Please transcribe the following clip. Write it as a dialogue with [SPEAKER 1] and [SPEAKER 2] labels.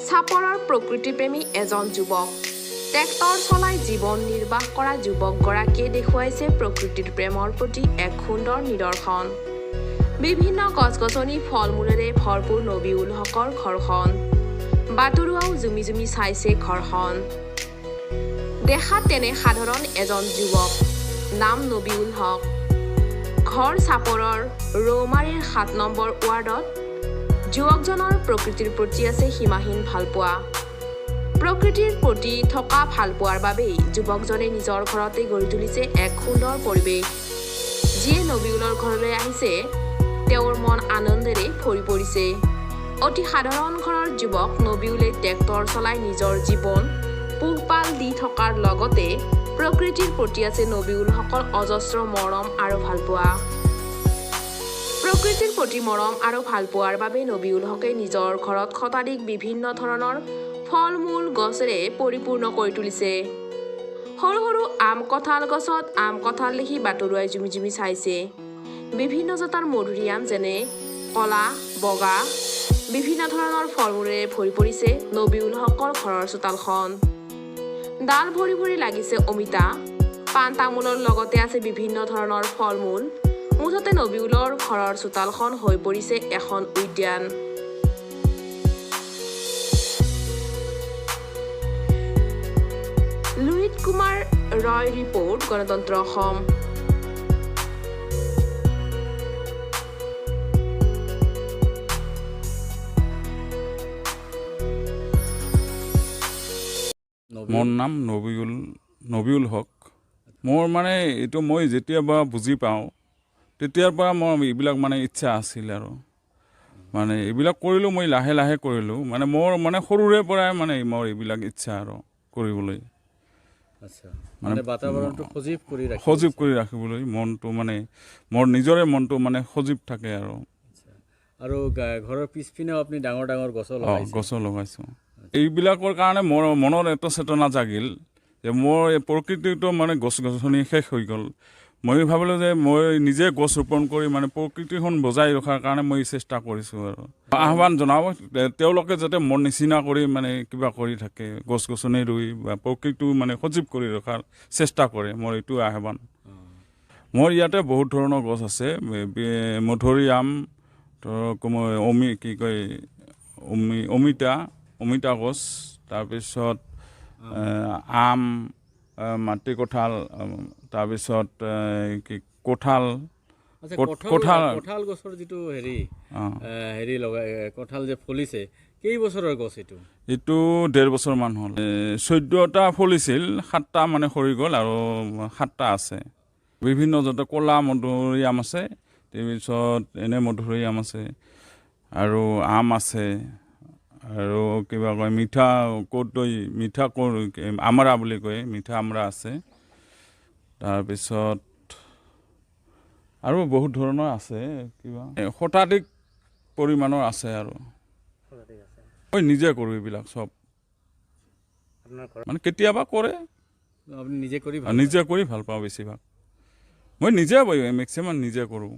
[SPEAKER 1] চাপৰৰ প্ৰকৃতিপ্ৰেমী এজন যুৱক ট্ৰেক্টৰ চলাই জীৱন নিৰ্বাহ কৰা যুৱকগৰাকীয়ে দেখুৱাইছে প্ৰকৃতিৰ প্ৰেমৰ প্ৰতি এক সুন্দৰ নিদৰ্শন। বিভিন্ন গছ-গছনি ফল-মূলেৰে ভৰপূৰ নবীউল হকৰ ঘৰখন। বাটৰুৱাও জুমি জুমি চাইছে ঘৰখন। দেখাত তেনে সাধাৰণ এজন যুৱক, নাম নবীউল হক। ঘৰ চাপৰৰ ৰৌমাৰীৰ ৭ নম্বৰ ৱাৰ্ডত। যুৱকজনৰ প্ৰকৃতিৰ প্ৰতি আছে সীমাহীন ভালপোৱা। প্ৰকৃতিৰ প্ৰতি থকা ভালপোৱাৰ বাবেই যুৱকজনে নিজৰ ঘৰতে গঢ়ি তুলিছে এক সুন্দৰ পৰিৱেশ। যিয়ে নবীউলৰ ঘৰলৈ আহিছে তেওঁৰ মন আনন্দেৰে ভৰি পৰিছে। অতি সাধাৰণ ঘৰৰ যুৱক নবীউলে ট্ৰেক্টৰ চলাই নিজৰ জীৱন পোহপাল দি থকাৰ লগতে প্ৰকৃতিৰ প্ৰতি আছে নবীউল হকৰ অজস্ৰ মৰম আৰু ভালপোৱা। প্ৰকৃতিৰ প্ৰতি মৰম আৰু ভালপোৱাৰ বাবে নবীউল হকে নিজৰ ঘৰত শতাধিক বিভিন্ন ধৰণৰ ফল-মূল গছেৰে পৰিপূৰ্ণ কৰি তুলিছে। সৰু সৰু আম কঁঠাল গছত আম কঁঠাল দেখি বাটৰুৱাই জুমি জুমি চাইছে। বিভিন্ন জাতৰ মধুৰিআম যেনে কলা, বগা, বিভিন্ন ধৰণৰ ফল-মূলেৰে ভৰি পৰিছে নবীউল হকৰ ঘৰৰ চোতালখন। ডাল ভৰি ভৰি লাগিছে অমিতা, পাণ তামোলৰ লগতে আছে বিভিন্ন ধৰণৰ ফল-মূল। মুঠতে নবীউলৰ ঘৰৰ চোতালখন হৈ পৰিছে এখন উদ্যান। লুহিত কুমাৰ ৰয় ৰিপৰ্ট, গণতন্ত্ৰ অসম।
[SPEAKER 2] মোৰ নাম নবীউল হক। মোৰ মানে এইটো মই যেতিয়াবা বুজি পাওঁ তেতিয়াৰ পৰা মোৰ এইবিলাক মানে ইচ্ছা আছিল আৰু মানে এইবিলাক কৰিলোঁ। মই লাহে লাহে কৰিলোঁ, মানে মোৰ মানে সৰুৰে পৰাই মানে মোৰ এইবিলাক ইচ্ছা আৰু কৰিবলৈ,
[SPEAKER 3] মানে বাতাবৰণটো
[SPEAKER 2] সজীৱ কৰি ৰাখিবলৈ মনটো মানে মোৰ নিজৰে মনটো মানে সজীৱ থাকে আৰু
[SPEAKER 3] ঘৰৰ পিছপিনেও আপুনি ডাঙৰ ডাঙৰ গছ
[SPEAKER 2] লগাইছোঁ। এইবিলাকৰ কাৰণে মোৰ মনৰ এটা চেতনা জাগিল যে মোৰ এই প্ৰকৃতিটো মানে গছ-গছনি শেষ হৈ গ'ল। মই ভাবিলোঁ যে মই নিজে গছ ৰোপণ কৰি মানে প্ৰকৃতিখন বজাই ৰখাৰ কাৰণে মই চেষ্টা কৰিছোঁ আৰু আহ্বান জনাব তেওঁলোকে যাতে মোৰ নিচিনা কৰি মানে কিবা কৰি থাকে, গছ-গছনি ৰুই বা প্ৰকৃতিটো মানে সজীৱ কৰি ৰখাৰ চেষ্টা কৰে। মোৰ এইটো আহ্বান। মোৰ ইয়াতে বহুত ধৰণৰ গছ আছে, মধুৰিআম, অমিতা গছ, তাৰপিছত আম, মাটি কঁঠাল, তাৰপিছত কঁঠাল
[SPEAKER 3] গছৰ যিটো হেৰি লগাই কঁঠাল যে ফলিছে, কেইবছৰৰ গছ এইটো?
[SPEAKER 2] 1.5 বছৰমান হ'ল। 14টা ফলিছিল, 7টা মানে সৰি গ'ল আৰু 7টা আছে। বিভিন্ন জাতৰ ক'লা মধুৰিআম আছে, তাৰপিছত এনে মধুৰিআম আছে আৰু আম আছে আৰু কিবা কয় মিঠা আমৰা বুলি কয়, মিঠা আমৰা আছে। তাৰপিছত আৰু বহুত ধৰণৰ আছে, কিবা শতাধিক পৰিমাণৰ আছে আৰু মই নিজে কৰোঁ এইবিলাক চব। মানে কেতিয়াবা কৰে,
[SPEAKER 3] আপুনি নিজে কৰি
[SPEAKER 2] ভাল পাওঁ বেছিভাগ। মই নিজে মেক্সিমাম নিজে কৰোঁ।